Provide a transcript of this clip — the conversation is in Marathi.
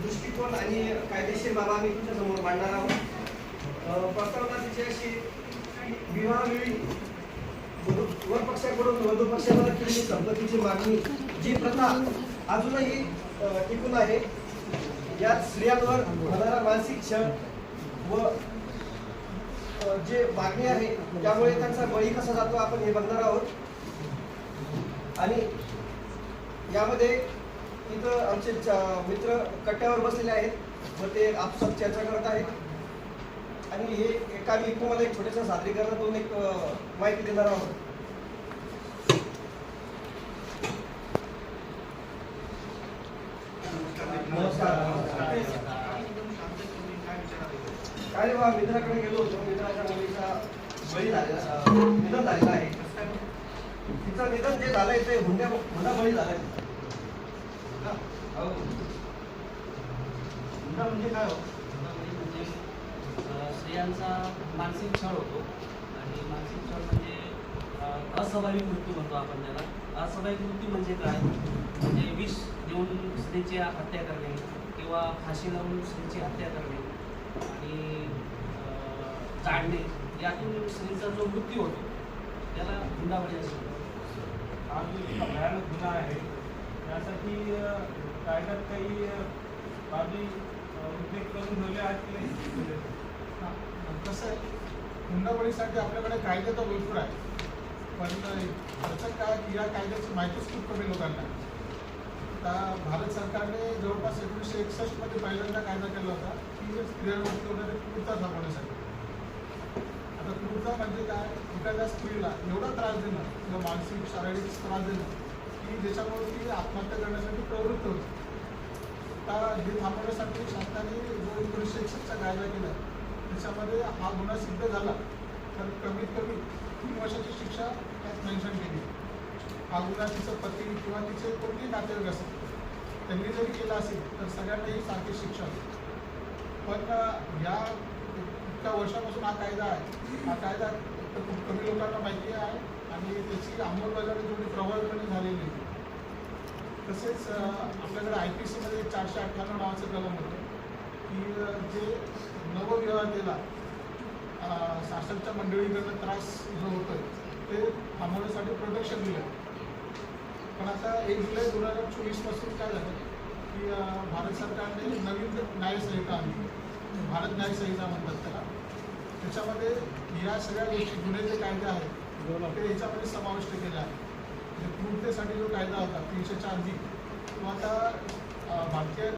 दृष्टिकोन आणि कायदेशीर बाबा आम्ही तुमच्या समोर मांडणार आहोत. प्रस्तावना तिची अशी, विवाहावेळी वर पक्षाकडून वधू पक्षाला केलेली संपत्तीची मागणी जी प्रथा अजूनही टिकून आहे, यात स्त्रियांवर होणारा मानसिक छळ व जे मागणी आहे त्यामुळे त्यांचा बळी कसा जातो आपण हे बघणार आहोत. आणि यामध्ये इथं आमचे मित्र कट्ट्यावर बसलेले आहेत व ते आपसात चर्चा करत आहेत. आणि हे एका मी तुम्हाला एक छोट्याशा सादरीकरणातून एक माहिती देणार आहोत. काय रे बा, मित्राकडे गेलो होतो. मित्राच्या मुलीचा बळी झालेला, निधन झालेला आहे. तिचं निधन जे झालंय ते हुंडा बळी झालाय. हुंडा म्हणजे काय हो? म्हणजे स्त्रियांचा मानसिक छळ होतो. आणि मानसिक छळ म्हणजे अस्वाभाविक मृत्यू म्हणतो आपण त्याला. अस्वाभाविक मृत्यू म्हणजे काय? म्हणजे विष देऊन स्त्रीची हत्या करणे किंवा फाशी लावून स्त्रीची हत्या करणे आणि जाळणे, यातून स्त्रीचा जो मृत्यू होतो त्याला हुंडाबळी असतो. हा जो इतका भयानक गुन्हा आहे त्यासाठी कायद्यात काही बाबी उल्लेख करून ठेवले आहेत की नाही? कसं आहे, हुंडाबळीसाठी आपल्याकडे कायदे तर भरपूर आहे, पण त्याचं काय की या कायद्याची माहितीच खूप कमी लोकांना. आता भारत सरकारने जवळपास 1961 मध्ये पहिल्यांदा कायदा केला होता की स्त्रियांवरती होणारे क्रूरता थांबवण्यासाठी. आता क्रूरता म्हणजे काय? एखाद्या स्त्रीला एवढा त्रास देणं किंवा मानसिक शारीरिक त्रास देणं की ज्याच्यामुळे ती आत्महत्या करण्यासाठी प्रवृत्त होते. आता हे थांबवण्यासाठी शासनाने जो 1961चा कायदा केला त्याच्यामध्ये हा गुन्हा सिद्ध झाला तर कमीत कमी 3 वर्षाची शिक्षा त्यात मेन्शन केली. हा गुन्हा तिचं पती किंवा तिचे कोणतेही नातेवाईक असेल त्यांनी जरी केला असेल तर सगळ्यांनाही सारखी शिक्षा होती. पण या इतक्या वर्षापासून हा कायदा आहे, हा कायदा खूप कमी लोकांना माहिती आहे आणि त्याची अंमलबजावणी थोडी प्रभावीपणे झालेली आहे. तसेच आपल्याकडे IPC मध्ये 498 नावाचं कलम होतं की जे नवविवाहितेला सासरच्या मंडळीकडनं त्रास जो होतोय ते थांबवण्यासाठी प्रोटेक्शन दिलं. पण आता 1 जुलै 2024 पासून काय झालं की भारत सरकारने नवीन न्यायसंहिता आणली, भारत न्यायसंहिता म्हणतात त्याला. त्याच्यामध्ये या सगळ्या गोष्टी गुन्हे जे कायदे आहेत ते याच्यामध्ये समाविष्ट केले आहे. म्हणजे क्रूरतेसाठी जो कायदा होता 304G तो आता भारतीय